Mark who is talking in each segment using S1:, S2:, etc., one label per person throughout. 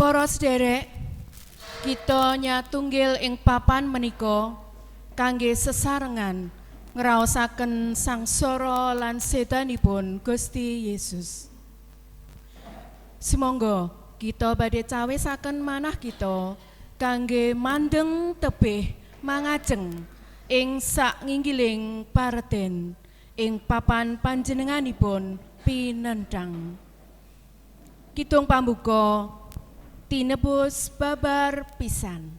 S1: Para sederek, kita nyatunggil ing papan menika kangge sesarengan ngraosaken sangsara lan sedanipun Gusti Yesus. Sumangga kita badhe cawisaken manah kita kangge mandeng tebih mangajeng ing sak nginggiling pareten ing papan panjenenganipun pinenthang. Kidung pambuka tinebus babar pisan.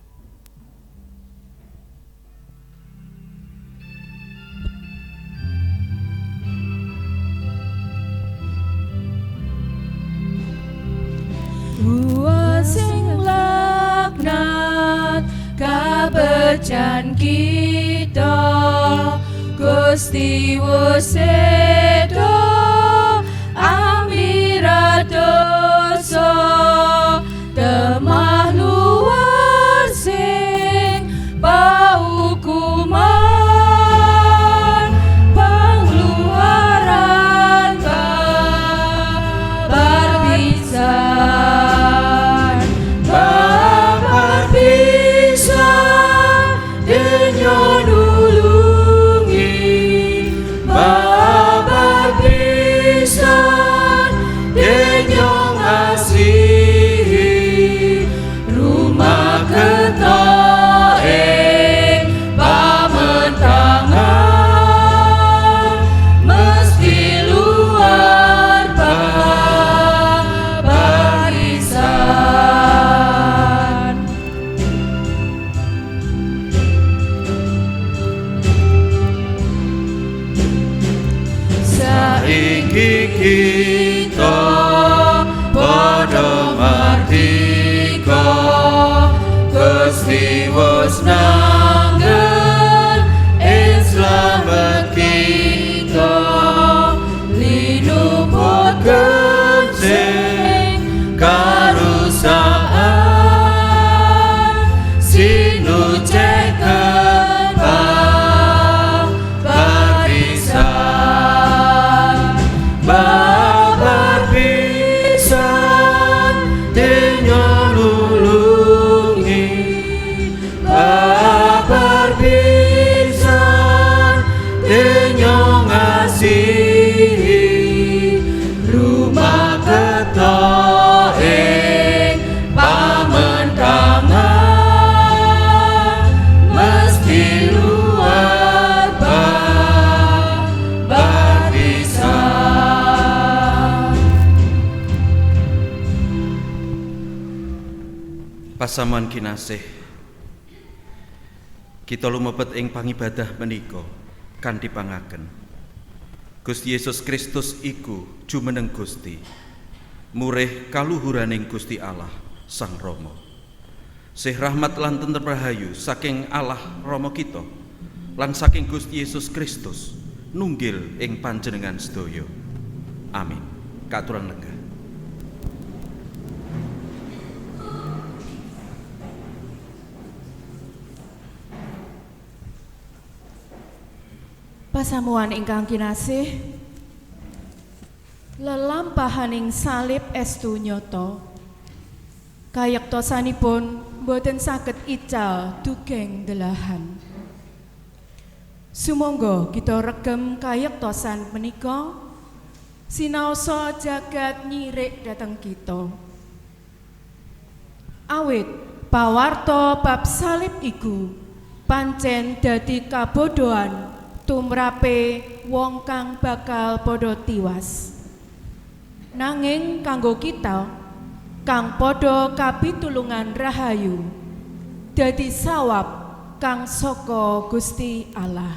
S1: Sing laknat kabejan kita Gusti wis sedo amira dosa temah luar sing paukuman pangluaran babar pisan denyo nulungi babar pisan denyo ngasihi rumah ketoe pamentangan mesti luar barisan. Saiki kita padha mardika Gusti wis nanggen ing slamet kita linuput kencing karusaan sinuceken babar pisan babar pisan denyo nulungi babar pisan denyo ngasihi rumah ketoe pamentangan mesti luar babar pisan.
S2: Pasamuan kinasih, kita lumebet ing pangibadah menika kanthi pangaken Gusti Yesus Kristus iku jumeneng Gusti, murih kaluhuraning Gusti Allah Sang Rama. Sih rahmat lan tentrem rahayu saking Allah Rama kita lan saking Gusti Yesus Kristus nunggil ing panjenengan sedaya. Amin. Katuran lenggah.
S1: Pasamuan ingkang kinasih, lelampahaning salib estu nyata kayektosanipun boten saged ical dugeng delahan. Sumangga kita regem kayektosan menika sinaosa jagat nyirik dhateng kita. Awit pawarta bab salib iku pancen dadi kabodohan tumrape wong kang bakal padha tiwas. Nanging kanggo kita kang padha kapitulungan rahayu dadi sawab kang saka Gusti Allah.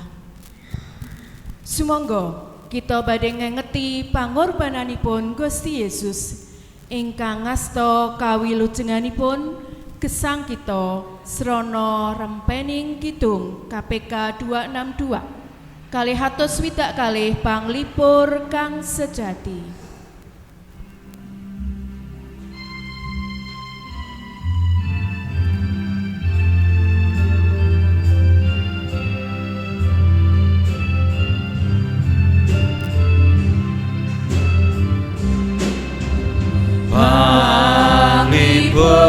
S1: Sumangga kita badhe ngengeti pangorbananipun Gusti Yesus ingkang ngasta kawilujenganipun gesang kita srana rempening kidung KPK 262 kalih atus swidak kalih panglipur kang sejati.
S2: Panglipur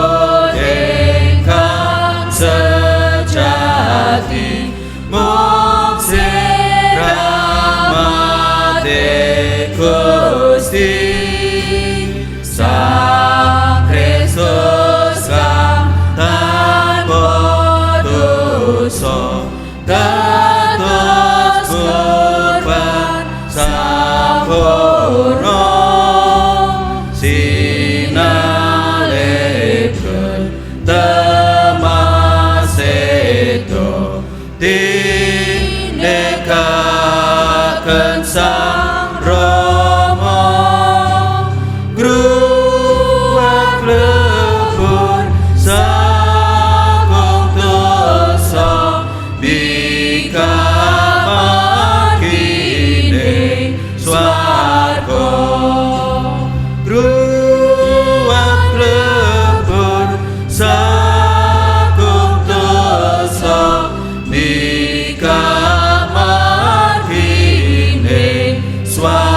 S2: Gusti Sang Kristus kang tanpa dosa dados kurban sampurna sinalipun temasedo tinekaken Sang Rama gruwak lebur sagung dosa bikamakine swarga gruwak lebur sagung dosa bikamakine swarga.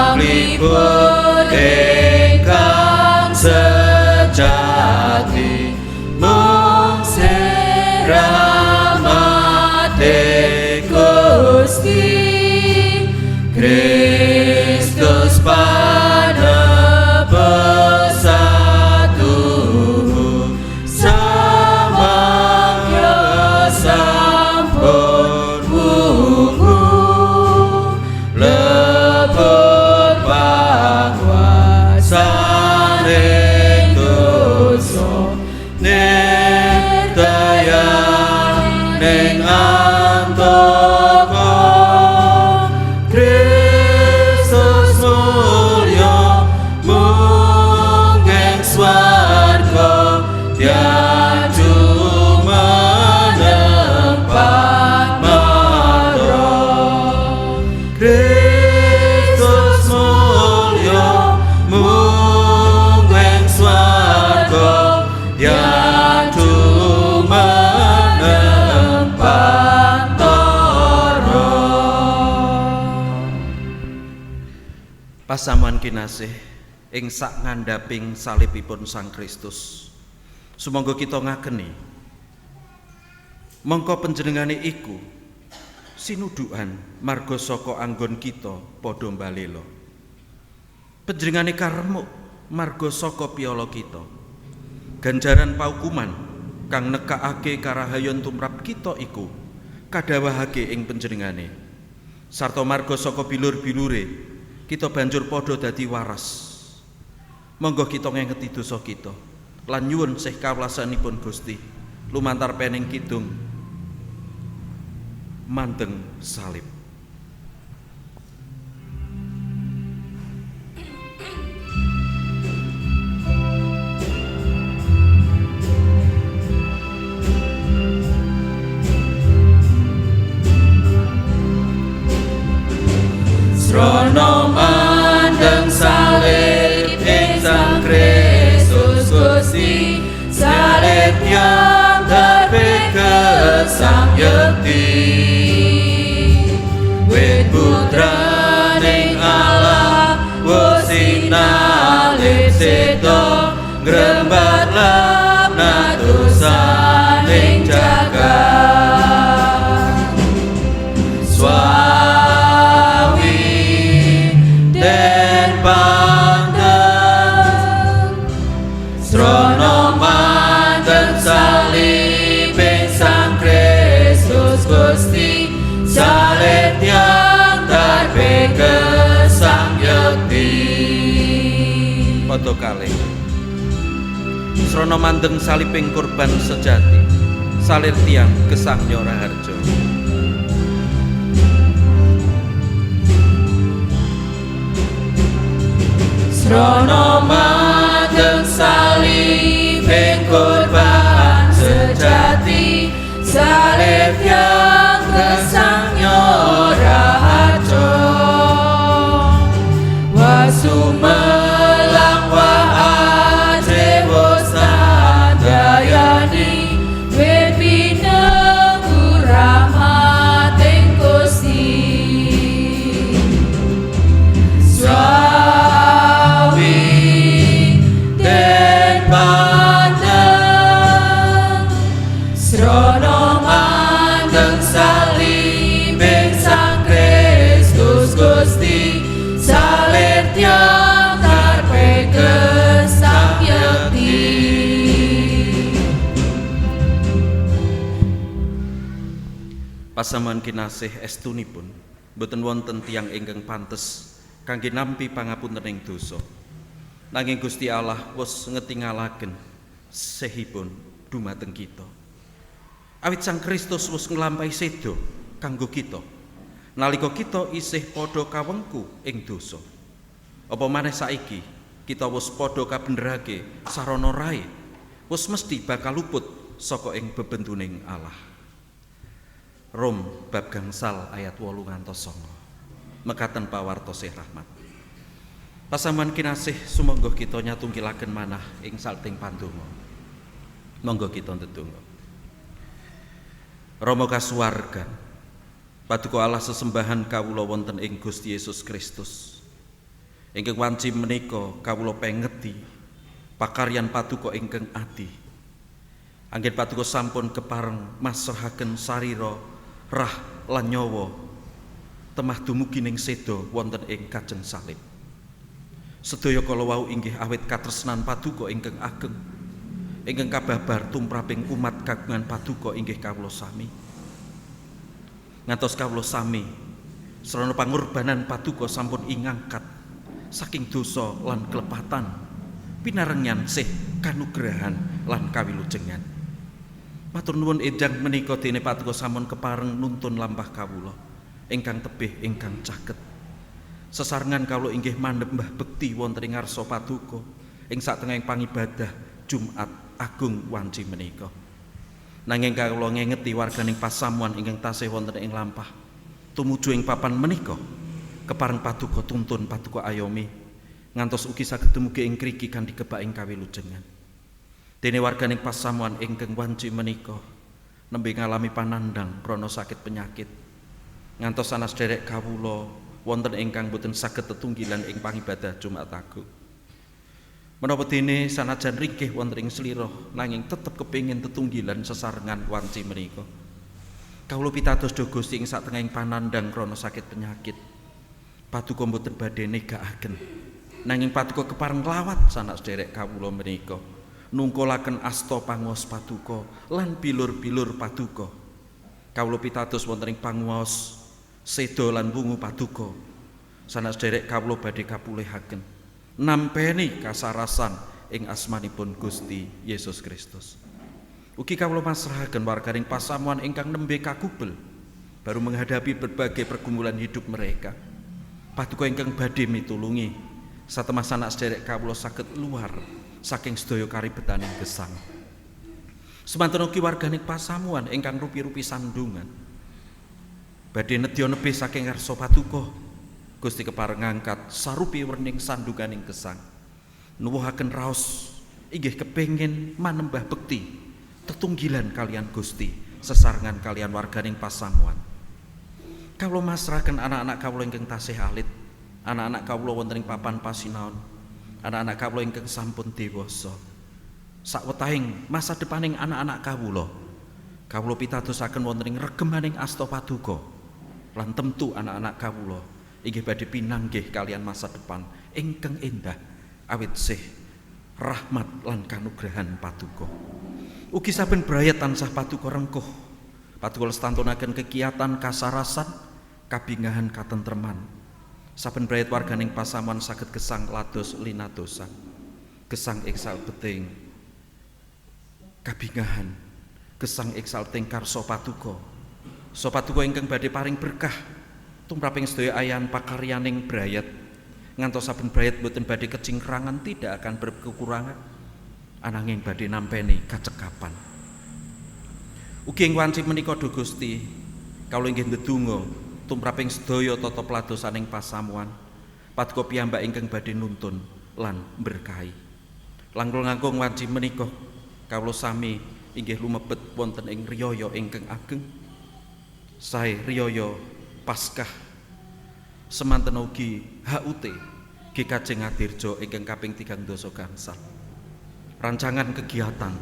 S2: Panglipun ingkang sejati mung sramate Gusti Kristus panebus satuhu samangya sampun wungu lebur panguasane dosa nedaya ning antaka Kristus mulya mungging swarga diaju menempat mara Kristus mulya mungging swarga diaju menempat tara. Pasamuan kinasih ing sak ngandhaping salibipun Sang Kristus sumangga kita ngakeni mengko panjenengane iku sinudukan marga saka anggon kita padha mbalela panjenengane karemuk marga saka piyala kita ganjaran paukuman kang nekakake karahayon tumrap kita iku kadhawuhake ing panjenengane sarta marga saka bilur-bilure kita banjur padha dadi waras. Monggo kita ngengeti dosa kita lan nyuwun sih kawelasanipun Gusti lumantar pening kidung manteng salib. Srono mandeng salib ing Sang Kristus Gusti salib yang darbe kesamyekti wit putraning Allah wis sinalib sedo ngrembat lamna dosaning jagat den pandang srono mandeng salib Sang Kristus Gusti salib yang darbe kesamyekti padha kalih srono mandeng salib kurban sejati salib tiang gesangnya raharja. Srono mandeng salib kurban sejati salib yang gesangnya raharja wasumelang wa ajewo sadayani wepinenggu rahmating Gusti Pasamuan kinasih estunipun boten wonten tiyang ingkang pantes kangge nampi pangapuntening dosa. Nanging Gusti Allah wis ngetingalaken sehipun dumateng kita. Awit Sang Kristus wis nglampahi sedo kanggo kita. Nalika kita isih padha kawengku ing dosa. Apa maneh saiki kita wis padha kabenerake sarana rae, wis mesti bakal luput saka ing bebentuning Allah. Rom bab gangsal ayat 8 ngantos 9. Mekaten pawartosih rahmat. Pasamuan kinasih sumangga kita nyatunggilaken manah ing salting pandonga. Monggo kita ndedonga. Rama kasuwargan, Paduka Allah sesembahan kawula wonten ing Gusti Yesus Kristus. Ingkang wanci menika kawula pengeti pakaryan Paduka ingkang ati. Anggen Paduka sampun kepareng masrahaken sarira, rah lan nyawa temah dumugi ning sedo wonten ing kajeng salib. Sedaya kala wau inggih awit katresnan Paduka ingkang ageng, ingkang kababar tumraping umat kagungan Paduka inggih kawula sami. Ngantos kawula sami sarana pangorbanan Paduka sampun ingangkat saking dosa lan kelepatan, pinarengan sih kanugrahan lan kawilujengan. Matur nuwun enjang menika dene Paduka sampun kepareng nuntun lampah kawula ingkang tebih ingkang caket. Sesarengan kawula inggih mandhep mbah bekti wonten ing ngarsa Paduka ing satengahing pangibadah Jumat Agung wanci menika. Nanging kawula ngengeti warganing pasamuan ingkang tasih wonten ing lampah tumuju ing papan menika kepareng Paduka tuntun Paduka ayomi ngantos ugi saged dumugi ing kriki kanthi kebaing kawilujengan. Dene warganing pasamuan ingkang wanci menika nembe ngalami panandhang krana sakit penyakit. Ngantos sanes derek kawula wonten ingkang boten saged tetunggilan ing pangibadah Jumat Agung. Menapa dene sanajan ringkih wonten ing slira nanging tetep kepengin tetunggilan sesarengan wanci menika. Kawula pitados dhumateng Gusti ing satengahing panandhang krana sakit penyakit. Paduka boten badhe negakaken. Nanging Paduka kepareng nglawat sanes derek kawula menika. Nungkulaken asta panguwas Paduka lan bilur-bilur Paduka. Kawula pitados wonten ing panguwas seda lan wungu Paduka. Sanes derek kawula badhe kapulihaken nampeni kasarasan ing asmanipun Gusti Yesus Kristus. Ugi kawula masrahaken warganing pasamuan ingkang nembe kagubel baru menghadapi berbagai pergumulan hidup mereka. Paduka ingkang badhe mitulungi satemah sanak sederek kawula saged luar saking sedaya karibetaning gesang. Semanten ugi warganing pasamuan ingkang rupi-rupi sandungan badhe nedya nebih saking ngarsa Paduka. Gusti kepareng ngangkat sarupi werning sandunganing gesang. Nuwuhaken raos inggih kepengin manembah bekti tetunggilan kalian Gusti sesarengan kalian warganing pasamuan. Kawula masrahaken anak-anak kawula ingkang tasih alit, anak-anak kawula wonten ing papan pasinaon, anak-anak kawula ingkang sampun dewasa. Sawetahing masa depaning anak-anak kawula pitadosaken wonten ing regemaning asta Paduka lan temtu anak-anak kawula inggih badhe pinanggih kalian masa depan ingkang endah awit sih rahmat lan kanugrahan Paduka. Ugi saben brayat tansah Paduka rengkuh. Paduka lestantunaken kegiatan kasarasan, kabingahan katentreman. Saben brayat warganing pasamuan saged gesang lados linadosan. Gesang ing salbeting kabingahan, gesang ing salbeting karsa Paduka. So Paduka ingkang badhe paring berkah tumraping sedaya ayan pakaryaning brayat ngantos saben brayat boten badhe kecingkrangan tidak akan berkekurangan ananging badhe nampeni kacekapan. Ugi ing wanci menika Duh Gusti kawula inggih ndedonga tumraping sedaya tata pladosaning pasamuan Paduka piyambak ingkang badhe nuntun lan berkahi. Langkung-langkung wanci menika kawula sami inggih lumebet wonten ing riyaya ingkang ageng sae riyaya Paskah semanten ugi HUT Kajeng Adirja ingkang kaping 3 gangsal. Rancangan kegiatan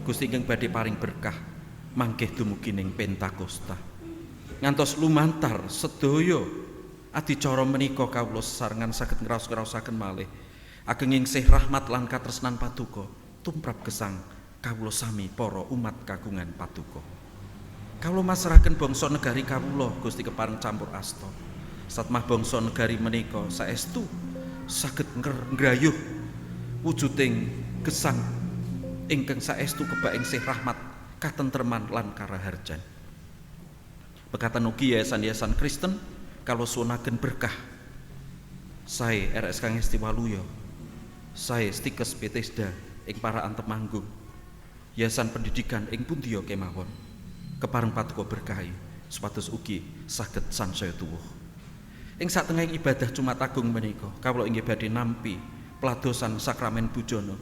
S2: Gusti ingkang badhe paring berkah mangkih dumugi ning Pentakosta. Ngantos lumantar sedaya adicara menika kawula sesarengan saged ngraos-ngraosaken malih agenging sih rahmat lan katresnan Paduka tumrap gesang kawula sami para umat kagungan Paduka. Kawula masrahaken bangsa negari kawula Gusti kepareng campur asta. Satmah bangsa negari menika saestu saged ngrayuh wujuding gesang ingkang saestu kebak ing sih rahmat, katentreman lan karaharjan. Mekaten ugi yayasan-yayasan Kristen kalau suwunaken berkah sae RSK Ngesti Waluya, sae Stikes Bethesda ing Paraan Temanggung, yayasan pendidikan ing pundiya kemawon kepareng paduka berkahi supados ugi saged sansaya tuwuh. Ing satengahing ibadah Jumat Agung menika kawula inggih badhe nampi peladosan sakramen bujana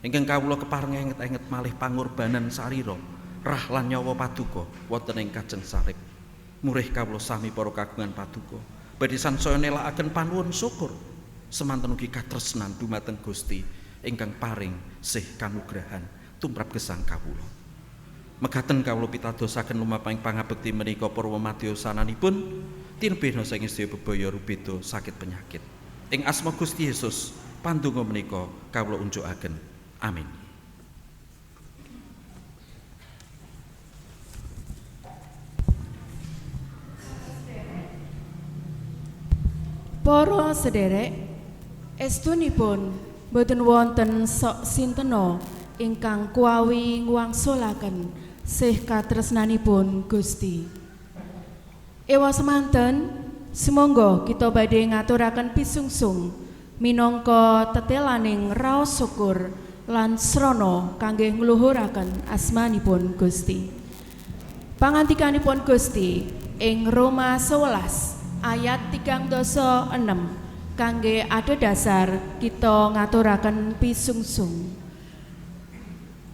S2: ingkang kawula kepareng enget-enget malih pangorbanan sarira, rah lan nyawa paduka wonten ing kajeng salib. Murih kawula sami para kagungan paduka badhe sansaya nelakaken panuwun syukur semanten ugi katresnan dumateng Gusti ingkang paring sih kanugrahan tumrap gesang kawula. Mekaten kawula pitadosaken lumapahing pangabekti menika para madyasananipun tinebihna saking sedaya bebaya rubeda sakit penyakit. Ing asma Gusti Yesus pandonga menika kawula unjukaken. Amin.
S1: Para sederek, estunipun boten wonten sok sintena ingkang kuawi ngwangsulaken sih katresnanipun Gusti. Ewa semanten, sumangga kita badhe ngaturaken pisungsung minangka tetelaning raos syukur lan srana kangge ngluhuraken asmanipun Gusti. Pangandikanipun Gusti ing Roma 11 ayat 36 kangge adhedhasar kita ngaturaken pisungsung.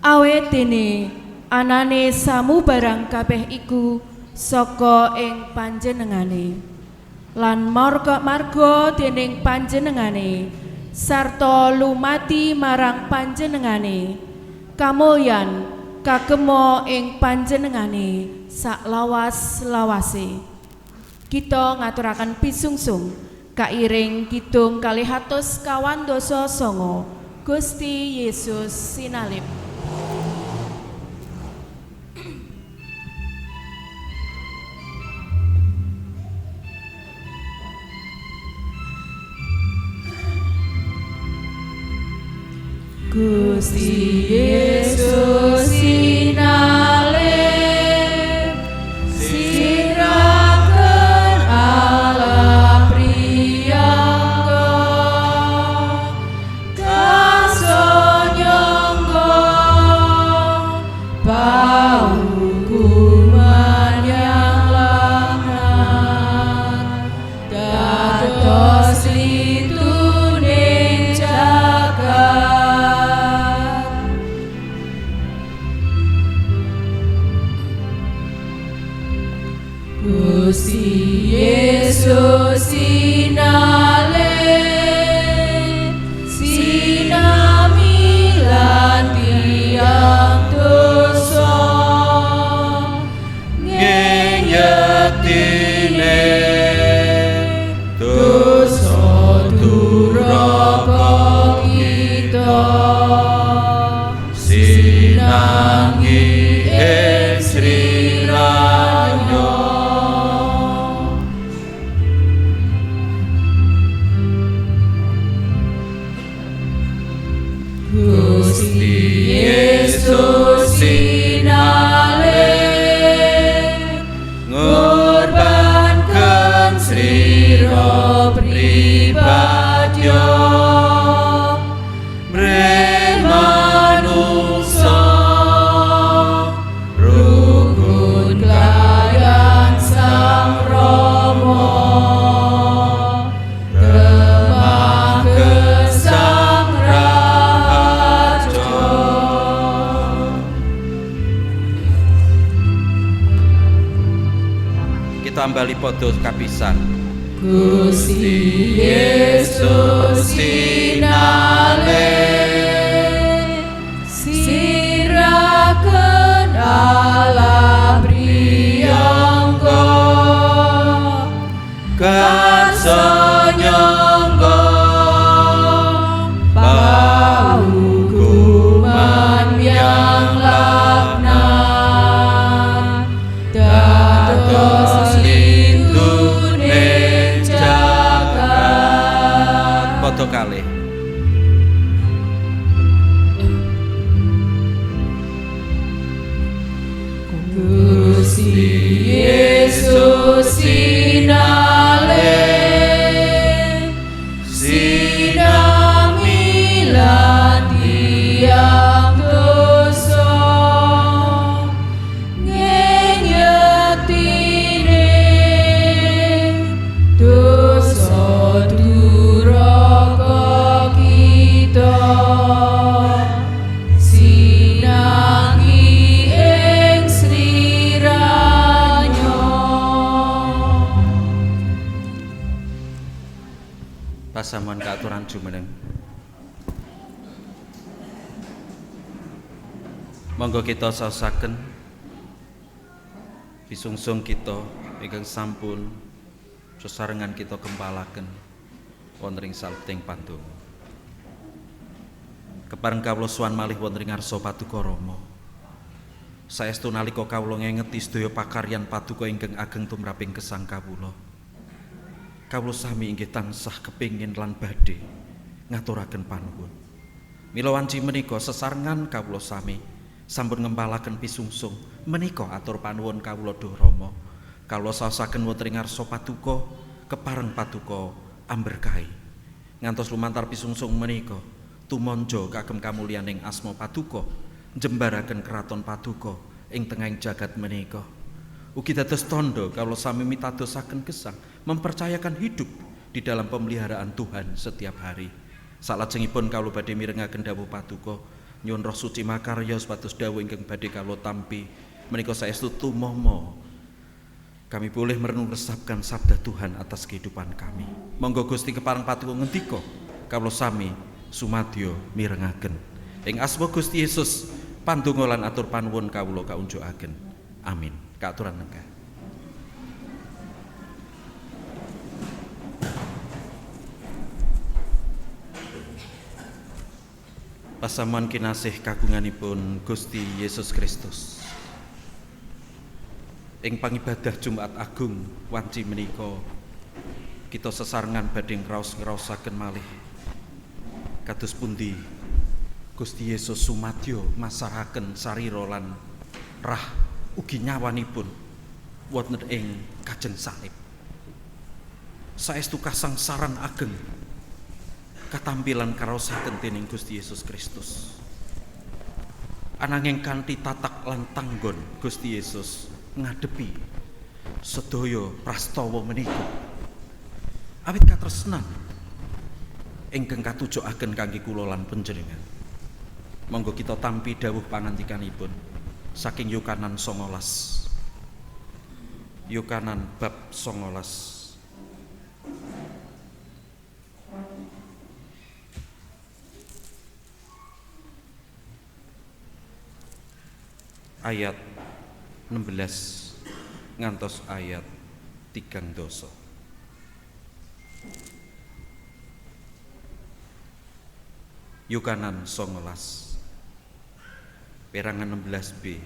S1: Awit dene anane samubarang kabeh iku saka ing panjenengane lan marga dening panjenengane sarta lumati marang panjenengane kamulyan kagemo ing panjenengane saklawas-lawase. Kita ngaturaken pisungsung kairing kidung 229 Gusti Yesus sinalip. Gusti Yesus sinalip siraken Allah priyangga kasonyangga paukuman yang laknat dados lituning jagat. Gusti Yesus sinalip sinami lan tiyang dosa ngenyetine dosa duraka kita sinangi ing Sri Raya. Gusti Yesus sinalip ngorbankan srira pribadya mrih manungsa rukun kaliyan Sang Rama gemah gesang raja. Kita ambali padha kapisan. Gusti Yesus sinalip siraken Allah priyangga kasanyangga paukuman yang laknat
S2: padha kalih.
S1: Gusti Yesus sinalih sinamilah tiang dosa ngenyetine dosa duraka kita sinangi ing sriranya.
S2: Pasamuan kaaturan jumeneng. Monggo kita saosaken pisungsung kita ingkang sampun sesarengan kita kempalaken wonten ing salebeteng pandonga. Kepareng kawula sowan malih wonten ing ngarsa Paduka Rama. Saestu nalika kawula ngengeti sedaya pakaryan Paduka ingkang ageng tumraping gesang kawula. Kawula sami inggih tansah kepingin lan badhe ngaturaken panuwun. Mila wanci menika sesarengan kawula sami sampun ngempalaken pisungsung menika atur panuwun kawula Duh Rama. Kawula saosaken wonten ing ngarsa Paduka kepareng Paduka amberkahi. Ngantos lumantar pisungsung menika tumanja kagem kamulyaning asma Paduka njembaraken kraton Paduka ing tengahing jagat menika. Ugi dados tandha kawula sami mitadosaken gesang mempercayakan hidup di dalam pemeliharaan Tuhan setiap hari. Salajengipun kawula badhe mirengaken dawuh Paduka, nyuwun Roh Suci makarya supados dawuh ingkang badhe kawula tampi menika saestu tumama kami boleh meresapkan sabda Tuhan atas kehidupan kami. Monggo Gusti kepareng Paduka ngendika kawula sami sumadyo mirengaken. Ing asma Gusti Yesus pandonga lan atur panuwun kawula kaunjukaken. Amin. Kaaturan nengkah. Pasamuan kinasih kagunganipun Gusti Yesus Kristus. Ing pangibadah Jumat Agung wanci menika kita sesarengan badhe ngraos-ngraosaken malih kados pundi Gusti Yesus sumadyo masaraken sarira lan rah ugi nyawanipun wonten ing kajeng salib. Saestu kasangsaran ageng katampilan karaosaken dening Gusti Yesus Kristus. Ananging kanthi tatak lan tanggon Gusti Yesus ngadepi sedaya prastawa menika. Awit katresnan ingkang katujukaken kangge kula lan panjenengan. Monggo kita tampi dawuh pangandikanipun saking Yohanan 19. Yohanan bab 19. Ayat 16 ngantos ayat 13. Yohanan 19 perangan 16b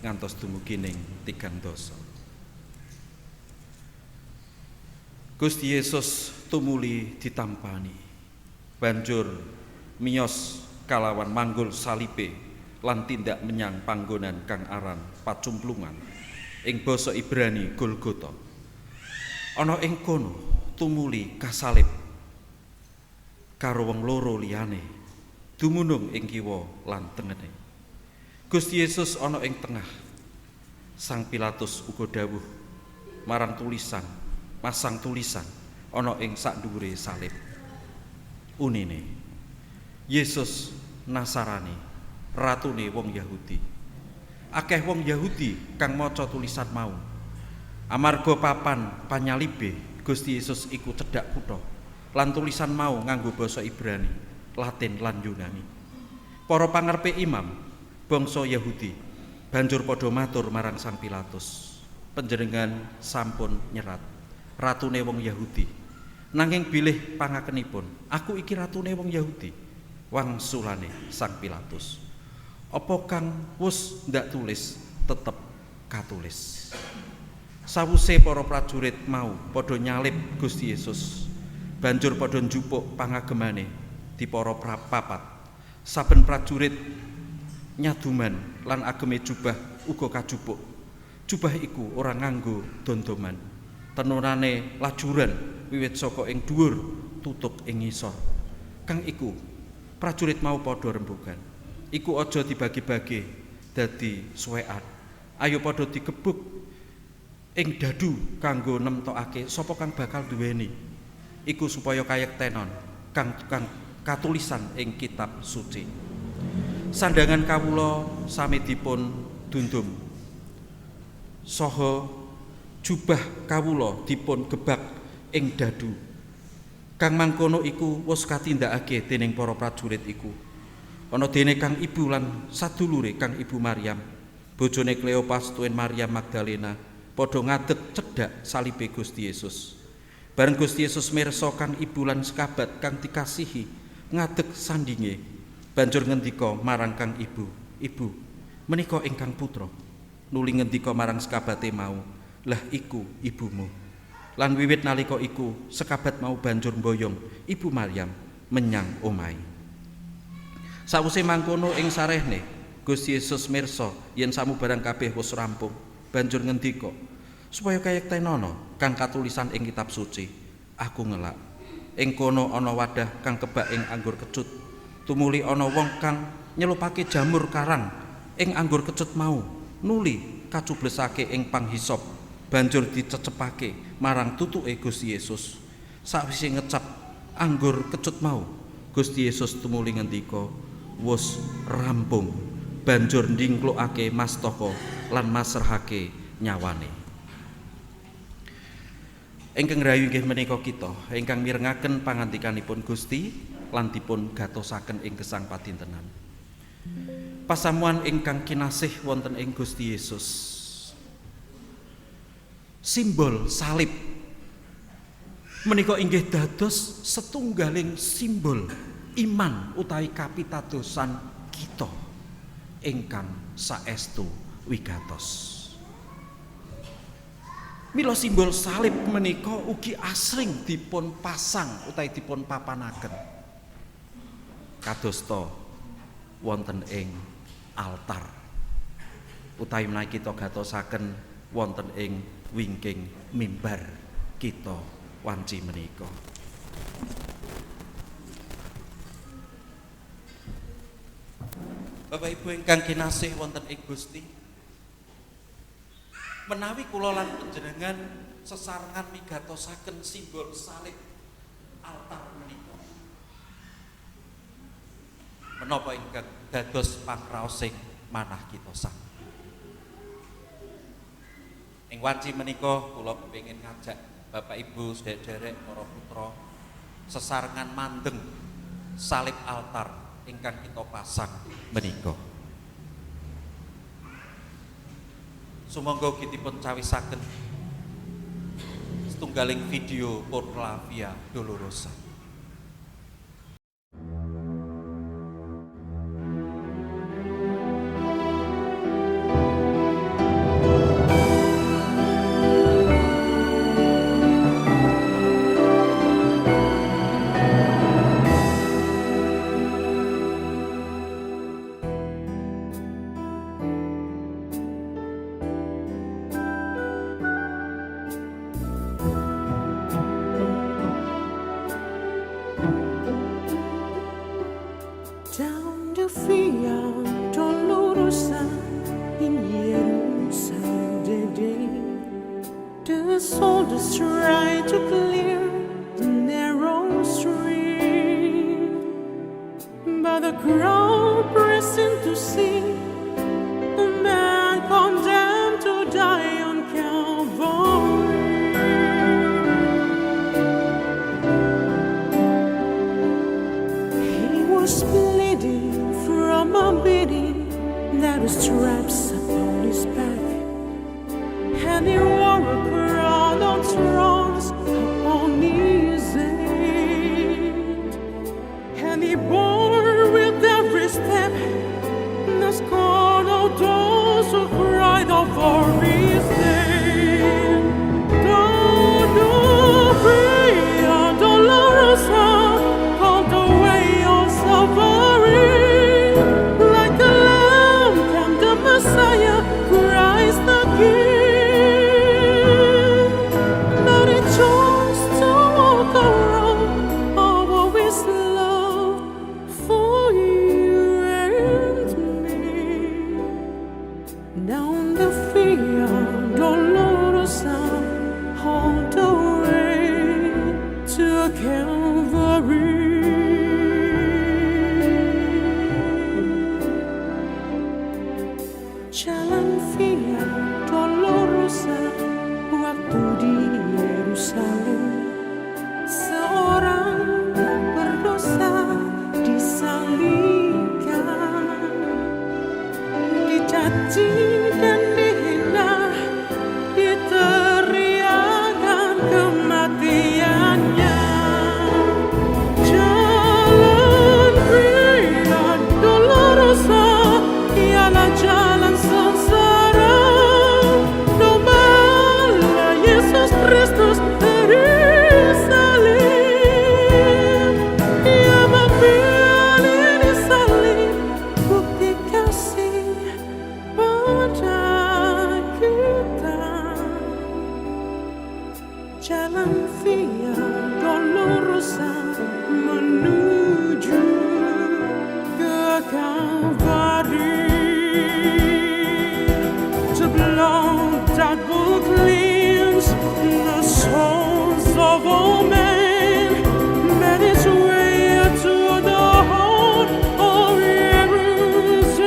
S2: ngantos dumugi ning 13. Gusti Yesus tumuli ditampani banjur miyos kalawan manggul salibe lan tindak menyang panggonan kang aran Pacumplungan ing basa Ibrani Golgota. Ana ing kono tumuli kasalib karo wong loro liyane dumunung ing kiwa lan tengene. Gusti Yesus ana ing tengah. Sang Pilatus uga dawuh marang tulisan, masang tulisan ana ing sak dhuwure salib. Unine Yesus Nasarani, ratune wong Yahudi. Akeh wong Yahudi kang maca tulisan mau. Amarga papan panyalibe Gusti Yesus iku cedhak kutha. Lan tulisan mau nganggo basa Ibrani, Latin lan Yunani. Para pangarepe imam bangsa Yahudi banjur padha matur marang Sang Pilatus, panjenengan sampun nyerat ratune wong Yahudi. Nanging bilih pangakenipun, aku iki ratune wong Yahudi. Wangsulane Sang Pilatus, apa kang wus ndak tulis tetep katulis. Sawuse para prajurit mau padha nyalib Gusti Yesus, Banjur padha njupuk pangagemane di para papat. Saben prajurit nyaduman lan ageme jubah uga kajupuk. Jubah iku ora nganggo dondoman. Tenunane lajuran wiwit saka ing dhuwur tutup ing ngisor. Kang iku prajurit mau padha rembugan. Iku aja dibagi-bagi dadi suwekan. Ayo padha digebuk ing dadu kanggo nemtokake sapa kang bakal duweni. Iku supaya kayektenon kang katulisan ing kitab suci. Sandangan kawula sami dipun dundum. Saha jubah kawula dipun gebak ing dadu. Kang mangkono iku wis katindakake dening para prajurit iku. Ana dene kang ibu lan sadulure kang ibu Maryam, bojone Kleopas tuwin Maryam Magdalena, padha ngadeg cedhak salibe Gusti Yesus. Bareng Gusti Yesus mirsa kang ibu lan sekabat kang dikasihi ngadeg sandinge, banjur ngendika marang kang ibu, "Ibu, menika ingkang putra." Nuli ngendika marang sekabate mau, "Lah iku ibumu." Lan wiwit nalika iku sekabat mau banjur mboyong ibu Maryam menyang omahe. Sawise mangkono ing sarehne Gusti Yesus mirsa yen samubarang kabeh wis rampung, banjur ngendika, supaya kayektenana kang katulisan ing kitab suci, "Aku ngelak." Ing kono ana wadah kang kebak ing anggur kecut. Tumuli ana wong kang nyelupake jamur karang ing anggur kecut mau, nuli kacublesake ing panghisop, banjur dicecepake marang tutuke Gusti Yesus. Sawise ngecap anggur kecut mau, Gusti Yesus tumuli ngendika, "Wus rampung." Banjur ndingklukake mastaka lan masrahake nyawane. Ingkang rayu inggih menika kita ingkang mirengaken pangandikanipun Gusti lan dipun gatosaken ing gesang padintenan. Pasamuan ingkang kinasih wonten ing Gusti Yesus. Simbol salib menika inggih dados setunggaling simbol iman utawi kapitadosan kita ingkang saestu wigatos. Mila simbol salib menika ugi asring dipun pasang utawi dipun papanaken kadosta wonten ing altar utawi menawi kita gatosaken wonten ing wingking mimbar kita wanci menika. Bapak Ibu ingkang kinasih wonten ing Gusti, menawi kula lan panjenengan sesarengan migatosaken simbol salib altar menika, menapa ingkang dados pangraosing manah kita sang. Ing wanci menika kula kepengin ngajak Bapak Ibu sedherek para putra sesarengan mandeng salib altar ingkang kita pasang menika. Sumangga ugi dipun cawisaken setunggaling video Por la Via Dolorosa.
S3: Down the Via Dolorosa in Jerusalem today, the soldiers try to clear the narrow street, but the crowd pressing to see the man condemned to die on Calvary. He was bleeding from a beating that was straps upon his back, and he wore a crown of thorns upon his head, and he bore with every step the scorn of those who cried out for his name. Down the Via Dolorosa Calvary. Jalan Via Dolorosa waktu di Yerusalem, seorang yang berdosa disalibkan, dicaci dan dihina, diteriakan kematiannya. Jalan Via Dolorosa ialah jalan sengsara, dombalah Yesus Kristus dari salib. Ia memilih di salib bukti kasih pada kita. Jalan Via Dolorosa menuju ke Kalvari. The blood that will cleanse the souls of all men made its way to the heart of Jerusalem.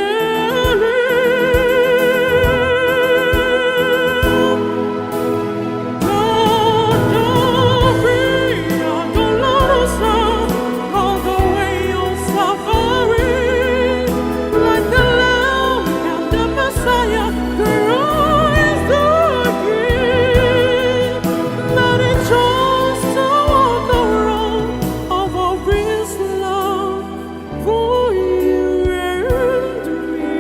S3: Via Dolorosa, all the way on suffering, like the Lamb and the Messiah, Christ the King, that He chose to walk the road of all His love for you and me.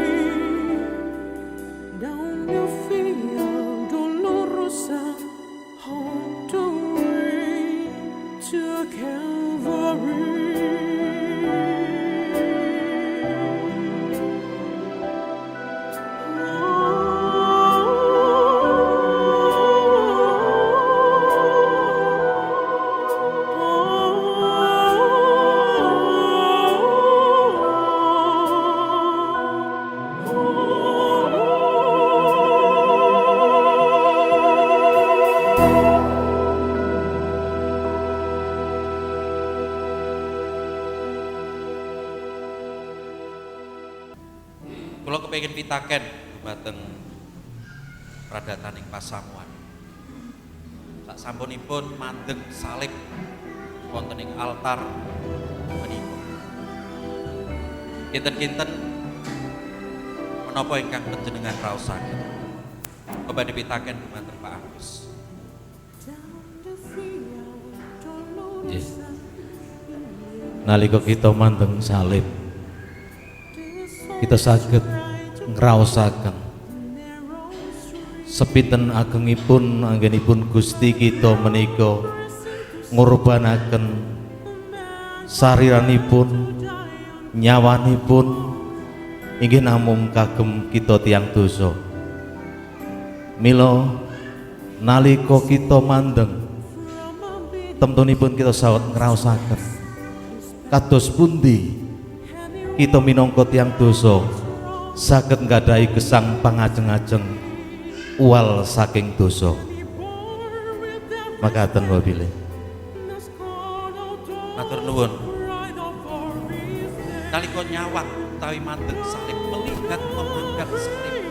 S3: Down your Via Dolorosa, all the way to Calvary.
S2: Kula kepengin pitaken dumateng pradataning pasamuan. Sak sampunipun mandeng salib wonten ing altar menika. Kinten-kinten menapa ingkang panjenengan raosaken? Kepengin pitaken dumateng Pak Agus.
S4: Nggih. Nalika kita mandeng salib, kita saged ngraosaken sepiten agengipun anggenipun Gusti kita menika ngurbanaken sariranipun, nyawanipun inggih namung kagem kita tiyang dosa. Mila nalika kita mandeng temtunipun kita sawet ngraosaken kados pundi kita minangka tiyang dosa saged nggadahi gesang pangajeng-ajeng uwal saking dosa. Makaten wabilih.
S2: Matur nuwun. Nalika nyawang utawi mandeng salib, melihat memandang salib,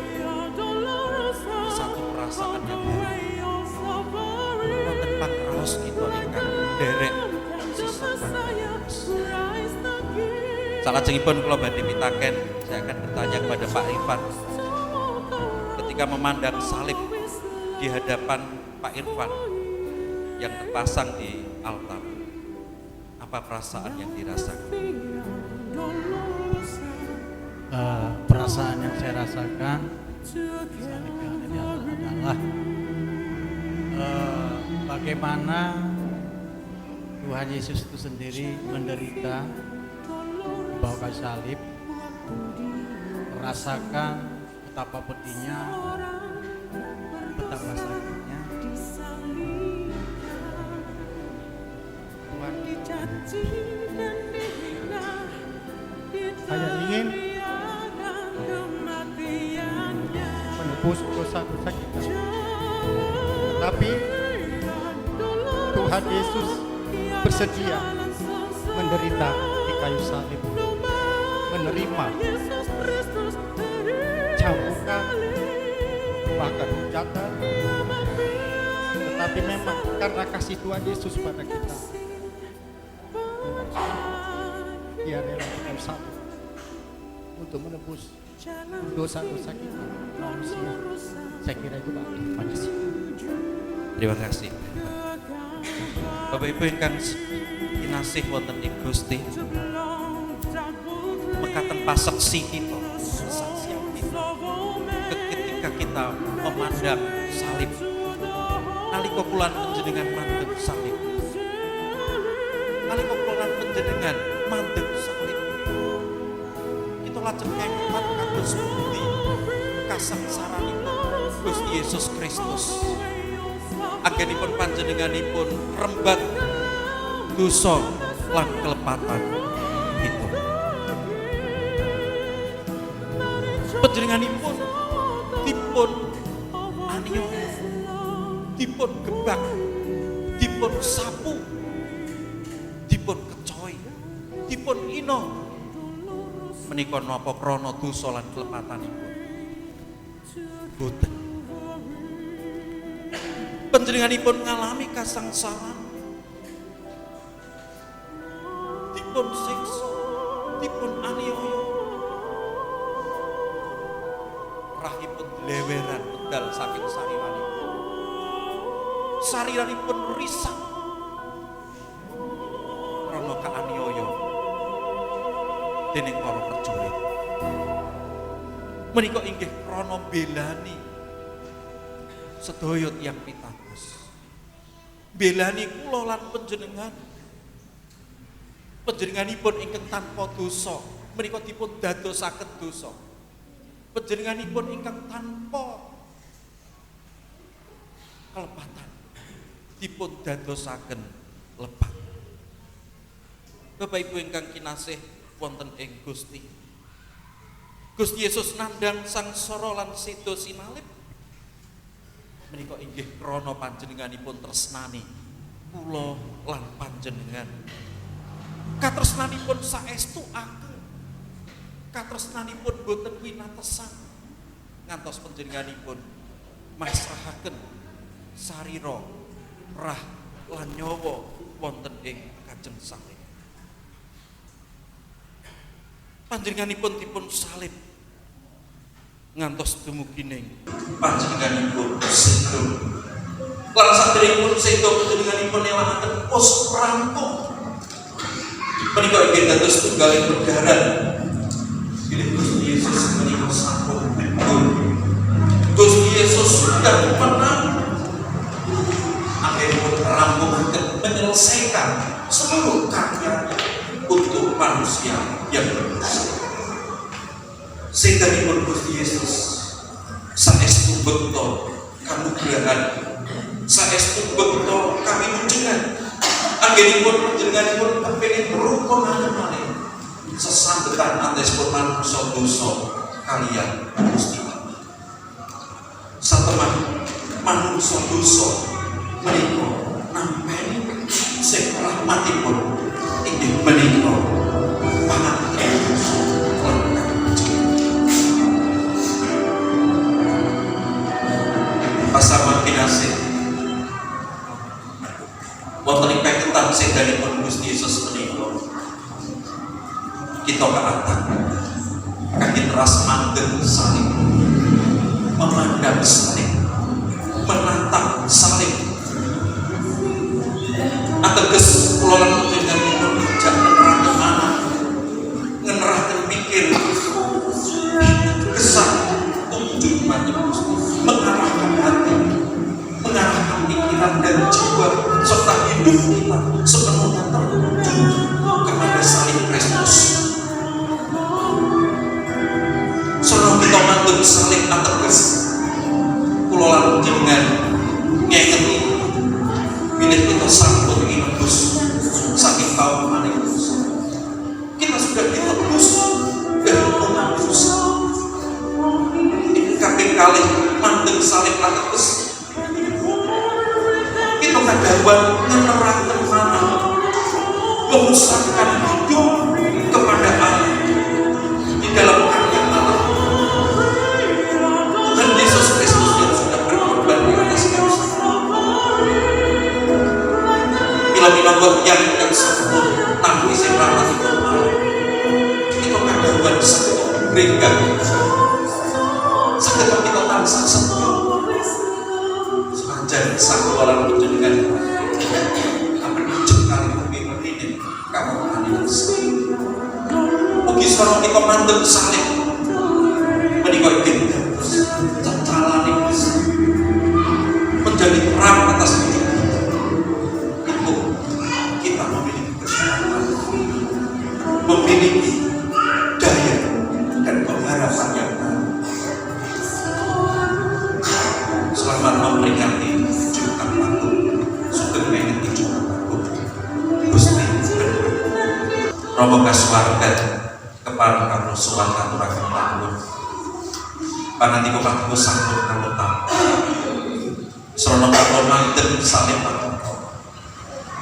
S2: satu perasaan yang wonten pangraos kita ingkang derek sisa pangraos. Salajengipun kula badhe pitaken, saya akan bertanya kepada Pak Irfan. Ketika memandang salib di hadapan Pak Irfan yang terpasang di altar, apa perasaan yang dirasakan?
S5: Perasaan yang saya rasakan salib yang ada di altar adalah bagaimana Tuhan Yesus itu sendiri menderita di bawah kayu salib, merasakan betapa pedihnya, betapa sakitnya. Saya ingin menebus dosa-dosa kita, tapi Tuhan Yesus bersedia menderita di kayu salib, menerima cambukan, bahkan hujatan. Tetapi memang karena kasih Tuhan Yesus pada kita, Dia rela di kayu salib untuk menebus dosa-dosa kita manusia. Saya kira itu Pak. Terima kasih.
S4: Terima kasih. Bapak Ibu ingkang kinasih wonten ing Gusti, mekaten paseksi kita, kesaksian kita ketika kita memandang salib. Nalika kula panjenengan mandheng salib, nalika kula panjenengan mandheng salib, kita lajeng kengken kados pundi kasangsaranipun Gusti Yesus Kristus. Anggenipun panjenenganipun rembat dosa lan kelepatan itu. Panjenenganipun dipun aniaya, dipun gebak, dipun sapu, dipun kecoy, dipun ino. Menika napa krana dosa lan kelepatanipun? Boten. Panjenenganipun ngalami kasangsaran, dipun siksa, dipun aniaya, rahipun leweran pedal saking sariranipun, sariranipun risak krana kaaniaya dening para prajurit. Menika inggih krana belani sedaya tiyang pitados, belani kula lan panjenengan. Panjenenganipun ingkang tanpa dosa menika dipun dadosaken dosa. Panjenenganipun ingkang tanpa kelepatan dipun dadosaken lepat. Bapak Ibu ingkang kinasih wonten ing Gusti, Gusti Yesus nandhang sangsara lan seda sinalib menika inggih krana panjenenganipun tresnani kula lan panjenengan. Katresnanipun saestu ageng, katresnanipun boten winatesan, ngantos panjenenganipun masrahaken sarira, rah lan nyawa wonten ing kajeng salib. Panjenenganipun dipun salib ngantos dumugining panjenenganipun seda. Lan saderengipun seda panjenenganipun nelahaken pos rampung. Menika inggih dados tunggaling perdaran bilih Gusti Yesus menika sampun pun. Gusti Yesus sudah menang. Akhiripun rampungaken menyelesaikan seluruh karyanya untuk manusia yang berdosa. Sedanipun Gusti Yesus saestu bekto kanugrahan, saestu bekto kawilujengan. Anggenipun panjenenganipun kepengin rukunaken malih sesambetan antesipun manungsa dosa kaliyan Gusti Allah. Satemah manungsa dosa menika nampi sing rahmatipun inggih menika pangapunten dosa. Pasaman kinasih wonten ing pitetan sedanipun Gusti Yesus menika kita kaatah kaki teras mandeng salib, memandang salib, menatap salib. Ateges kula lan panjenenganipun ajak ngeneraken manah, ngeneraken pikir, kesah tujuh mati Gusti, mengarahkan hati, mengarahkan pikiran dan jiwa serta hidup kita sepenuhnya tertuju kepada salib Kristus. Sono kita mandeng salib ateges kula lan panjenengan ngengeni bilih kita sampun inebus saking paumaning dosa. Kita sudah ditebus dari hukuman dosa. Ini kaping kalih mandeng salib ateges kita kadhawan ngeneraken manah memusatkan hidup kepada Allah di dalam karya Allah. Tuhan Yesus Kristus yang sudah berkorban di atas kayu salib. Bila-bila yang sempurna tanpa isi rahmat itu Allah. Itu kagawan satu ringgang. Seketika kita tansah senyum. Sepanjang satu orang menjadikan apa dijek kali bumi ini kamu mengalami mugi seorang kita mandek salib menikah gendam cacalani menjadi terang atas hidup itu kita memiliki kesempatan memiliki daya dan pengharapan yang baru. Selamat memperingati Jumat Agung sugeng menit Jumat Agung Gusti Romo kasuwargan kepada kamu suwan katuraken panggung panandika panggung sambut kamu tamu srana kamu manten salib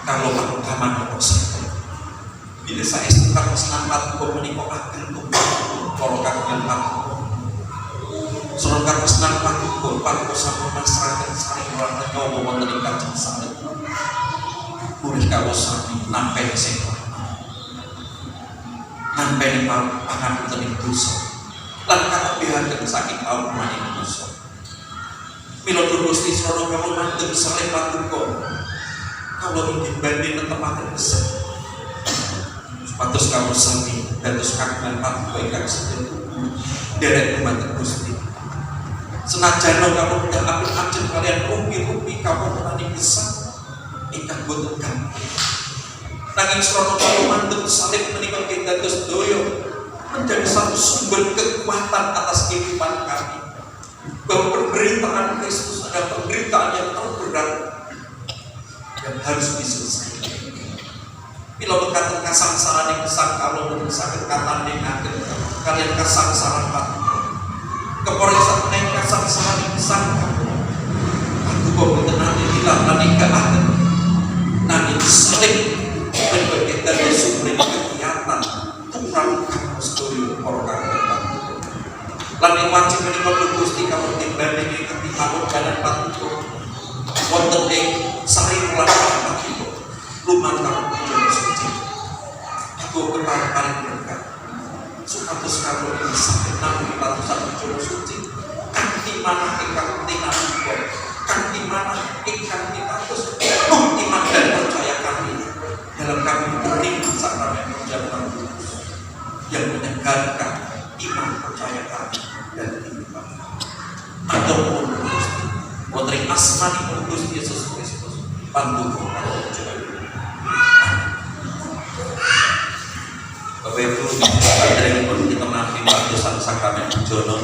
S4: kalau kamu kaman kok sambut bila saestu kamu senapat kok menika ageng para kagungan panggung srana kamu senapat kok panggung sama masyarakat saring ora nyawa wonten ing kanjeng salib murid kamu sami nampi sing nampi pangapunten ing dosa lan kakebihaken saking paumaning dosa. Mila Gusti srana kamu mandheng salib paduka kawula inggih badhe netepaken gesang supados kamu sami dados kagungan paduka ingkang sedaya derek dumateng Gusti. Senajan kamu tidak apik-apik kalian rupi-rupi kamu menawi gesang ingkang boten gampil. Nanging srana kamu mandheng salib menika dados daya menjadi satu sumber kekuatan atas kehidupan kami. Bahwa pemberitaan Kristus adalah pemberitaan yang terberat yang harus diselesaikan. Bila berkata kasangsaran yang kesang kalau dan sakit kata nengaken kalian kasangsaran paduka. Keporesan yang kasangsaran yang kesang paduka bertenang hilang nanika akan nanging salib berbagai dari sumber kegiatan kurang kamu sedulur para kagungan lan ing wajib menika Gusti kamu timbandingi ketimbang kanan paduka wonten ing sari lan paduka lumantar jalan suci aku kepareng paling berkah supados kamu bisa nampi patusan jalan suci kanthi manah ingkang tinampa kanthi manah ingkang pitados iman dan percaya kami dalam kami menerima sakramen perjamuan kudus yang menyegarkan iman percaya kami dan kehidupan kami. Matur nuwun Gusti, wonten ing asmanipun Gusti Yesus Kristus, pandhuka kawula Bapak Ibu, panjenenganipun kita nampi padosan sakramen Jono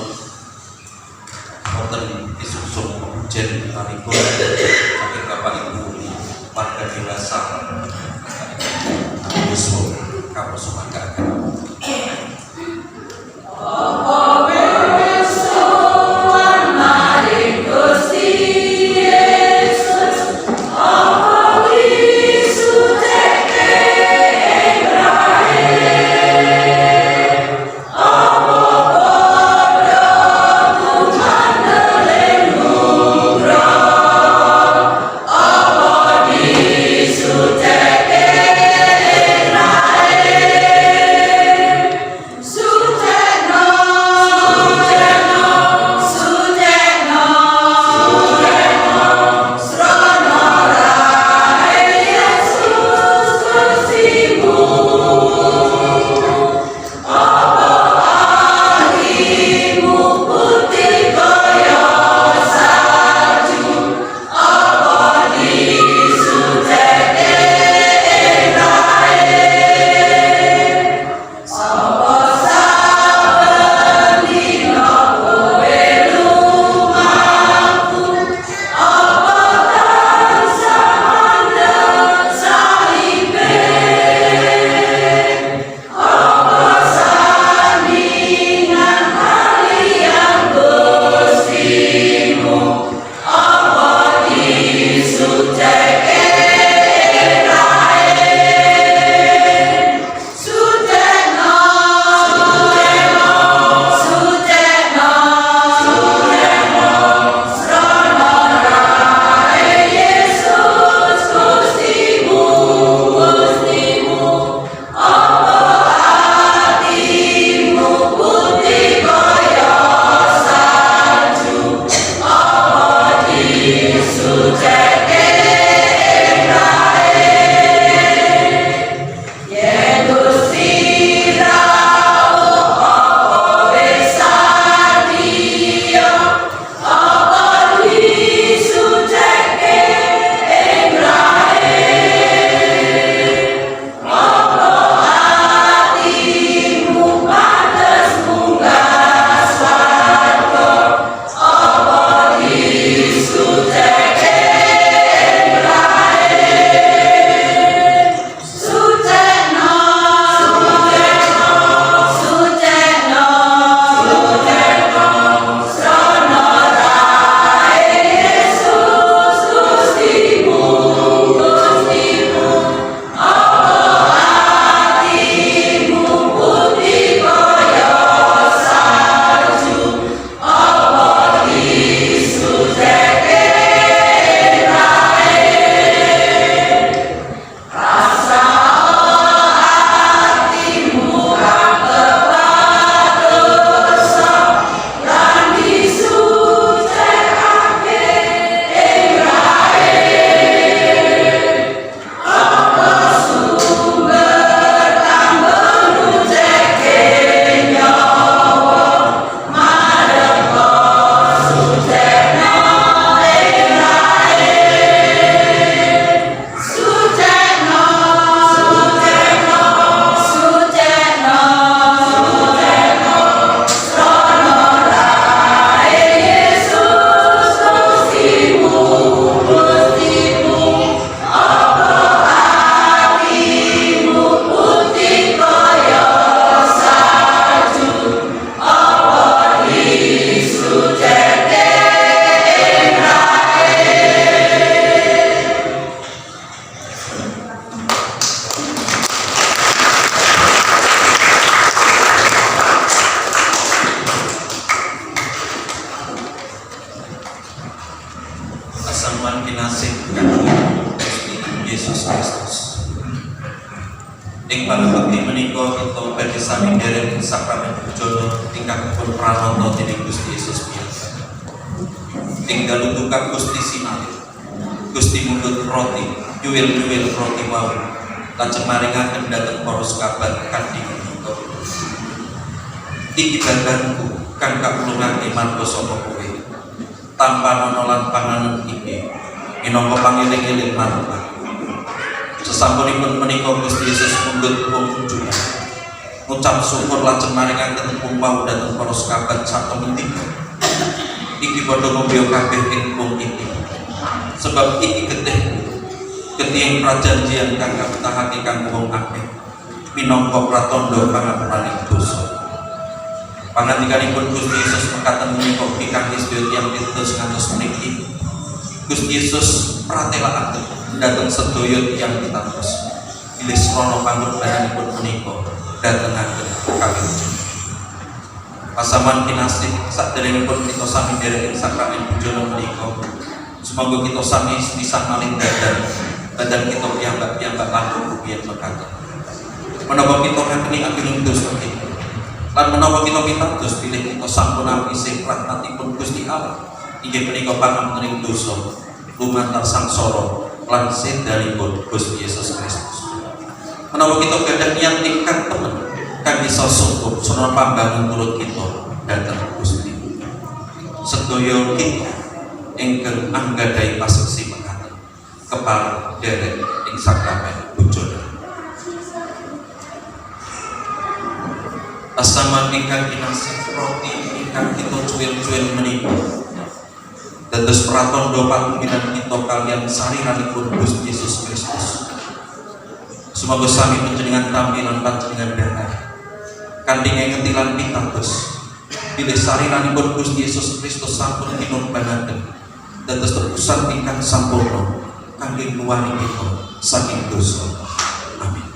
S4: wonten disusun pujen menika saking kapanipun warga dewasa Yesus kamu sumanggaken.
S6: Israel.
S4: bekti menika kita badhe sami nderek sakramen pujono ingkang pun pranata dening Gusti Yesus piyambak. Ing dalu duka Gusti sinalih, Gusti mundhut roti, nyuwil-nyuwil roti wau, lajeng maringaken dhateng para sekabat kanthi ngendika, iki badanku kang kaulungake marga saka kowe. Tanpa ana lan panganan iki minangka pangiling-iling marang aku. Sesampunipun menika Gusti Yesus mundhut punjul, ngucap syukur lajeng maringaken tepung wau dhateng para sekabat satemendika. Iki padha ngombe kabeh ing pung iki. Sebab iki getih prajanjian kang kawitahake kanggo wong akeh minangka pratandha pangapuraning dosa. Pangandikanipun Gusti Yesus mekaten menika kanthi sedaya tiyang pitutus ngantos meniki. Gusti Yesus pratelakaken dhateng sedaya tiyang pitados bilih srana pangorbananipun menika dhatengaken kawilujeng. Pasaman kinasih saderengipun kita sami nderek ing sakramen pujono menika, semoga kita sami bisa malih badan kita piyambak-piyambak langkung rupiah mekaten. Menawa kita ngakeni ageng dosa kita, lan menawa kita pitados bilih kita sampun apisih rahmatipun Gusti Allah, inggih menika pangampuning dosa lumantar sangsara lan sedalipun Gusti Yesus Kristus. Menawa kita gadah niat ingkang temen kang bisa sungguh sono pambangun turut kita dhateng Gusti. Sedaya kita ingkang anggadhahi paseksi mekaten kepal derek ing sakramen pujono. Pasaman ingkang kinasih roti ingkang kita cuwil-cuwil menika dados pratandha patunggilan kita kaliyan sariranipun Gusti Yesus Kristus. Semoga sami panjenengan tampilan panjenengan dhateng kanthi ngengetilan pitados bilih sariranipun Gusti Yesus Kristus sampun kinurbanaken dados tebusan ingkang sampurna kangge nuwani kita saking dosa. Amin.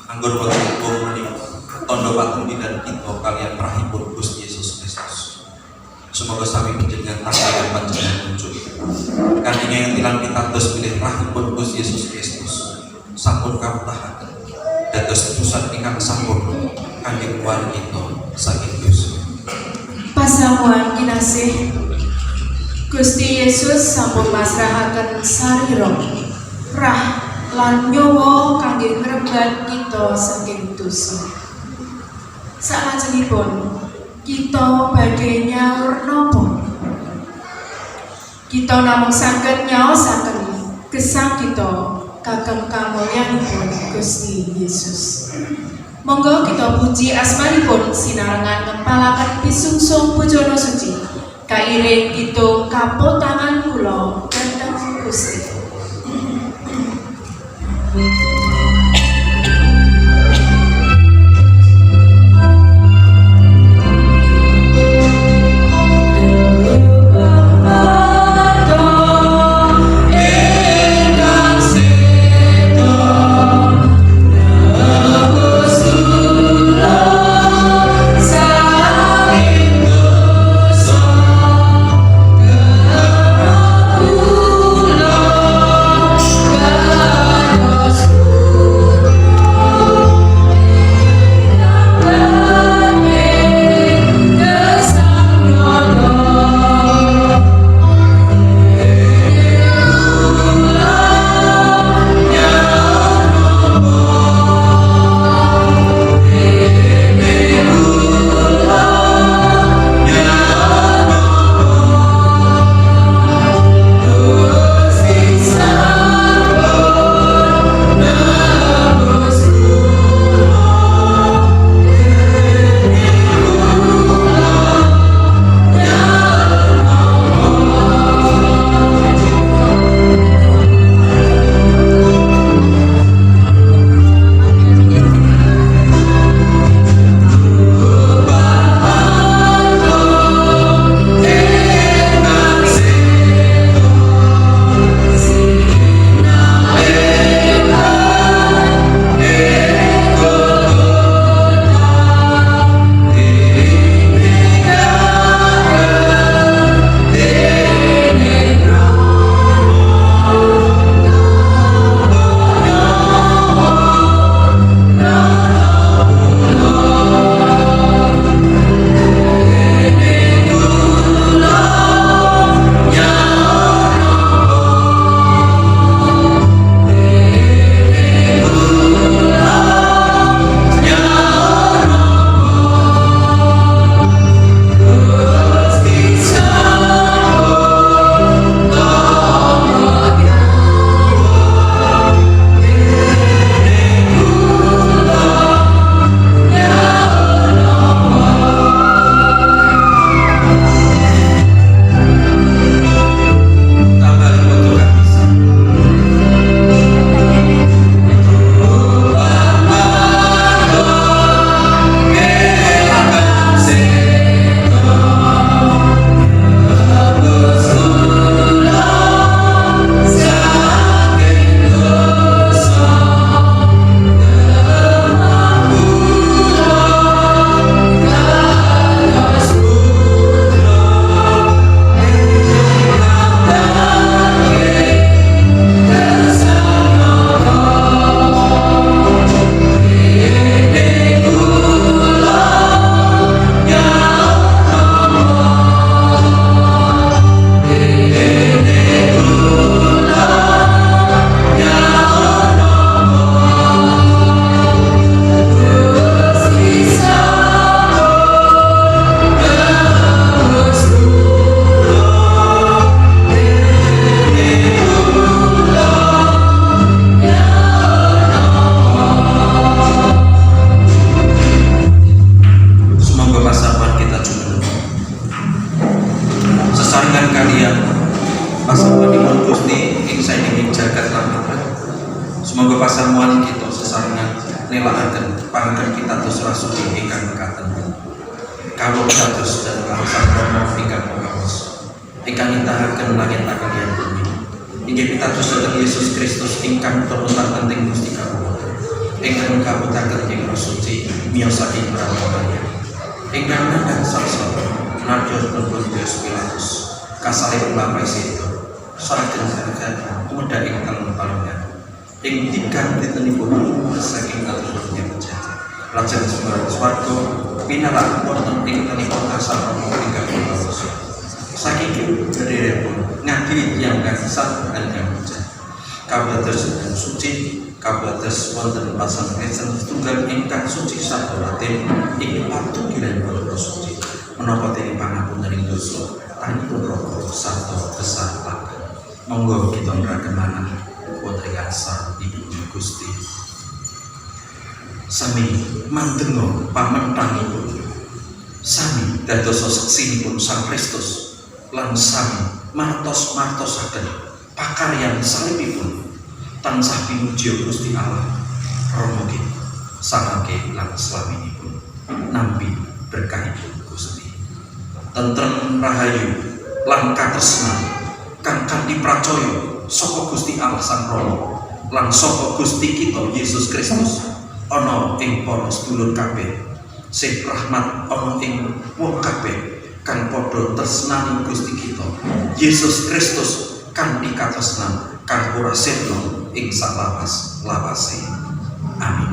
S4: Anggur wektu menika tandha patunggilan kita kaliyan rahipun Gusti Yesus Kristus. Semoga sami panjenengan tampilan panjenengan muncul kanthi ngengetilan pitados bilih rahipun Gusti Yesus Kristus sampun kawitahaken dados tebusan ingkang sampurna kangge nuwani kita saking dosa.
S1: Pasamuan kinasih Gusti Yesus sampun masrahaken sarira, rah lan nyawa kangge ngrebat kita saking dosa. Salajengipun kita badhe nyaur napa? Kita namung saged nyaosaken gesang kita kagem kamulyanipun Gusti Yesus. Monggo kita puji asmanipun sinarengan ngempalaken pisungsung pujono suci. Kairing kidung kapotangan kula dhateng Gusti.
S6: Us
S2: Semoga pasamuan kita sesarengan nelakaken pangken kita terus rasuki ingkang mekaten. Kawula dados dan kawasa Rama ingkang pangapos. Ingkang nintahaken langit kaliyan bumi. Inggih pitados dhateng Yesus Kristus ingkang terletak penting Gusti kawula. Ingkang kabutaken ing Roh Suci miyosaking Maria. Ingkang nandhang sangsara nadya Pontius Pilatus kasalib lampah sedo. Sareng kagatan tumedha ing dalem palungan. Ing tigang dintenipun saking katurunannya pejah. Lajeng sumber swarga pinalak wonten ing tenipun asal Rama ingkang pangapos. Saking dererepun ngadili tiyang kagisah ingkang pejah. Kabatos ingkang suci, kabatos wonten pasang Kristen tunggal ingkang suci sarta latin ing patugilan Roh Suci. Menapa dene pangapuntening dosa, tanipun roko sarta besar laga. Monggo kita neraken manah putri asar Ibu Gusti. Sami mandenga pamentangipun. Sami dados saksinipun Sang Kristus lan sami martos-martosaken pakaryan salibipun. Tansah pinuji Gusti Allah Rama kita samangke lan slaminipun nampi berkahipun Gusti. Tentrem rahayu lan katresnan kang kanthi pracaya saka Gusti Allah Sang Rama lan saka Gusti kita Yesus Kristus ana ing para sedulur kabeh. Sing rahmat ana ing wong kabeh kang padha tresnani Gusti kita Yesus Kristus kanthi katresnan kang ora sedlo ing salawas-lawase. Amin.